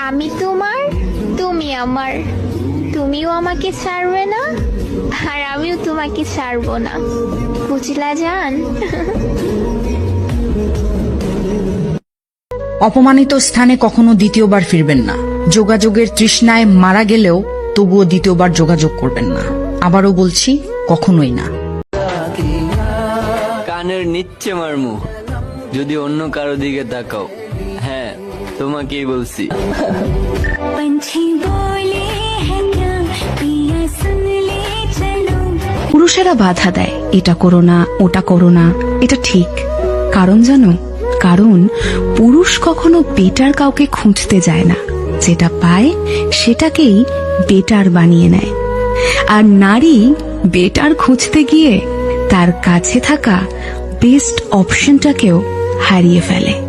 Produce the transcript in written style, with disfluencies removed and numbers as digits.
আমি তোমার, তুমি আমার, তুমিও আমাকে ছাড়বে না আর আমিও তোমাকে ছাড়বো না, বুঝলা জান? অপমানিত স্থানে কখনো দ্বিতীয়বার ফিরবেন না। যোগাযোগের তৃষ্ণায় মারা গেলেও তবুও দ্বিতীয়বার যোগাযোগ করবেন না। আবারও বলছি, কখনোই না। কানের নিচ্ছে মারমু যদি অন্য কারো দিকে তাকাও। হ্যাঁ, তোমাকেই বলছি। পুরুষেরা বাধা দেয়, এটা করো না, ওটা করো না। এটা ঠিক। কারণ জানো, কারণ পুরুষ কখনো বেটার কাউকে খুঁজতে যায় না, যেটা পায় সেটাকেই বেটার বানিয়ে নেয়। আর নারী বেটার খুঁজতে গিয়ে তার কাছে থাকা বেস্ট অপশনটাকেও হারিয়ে ফেলে।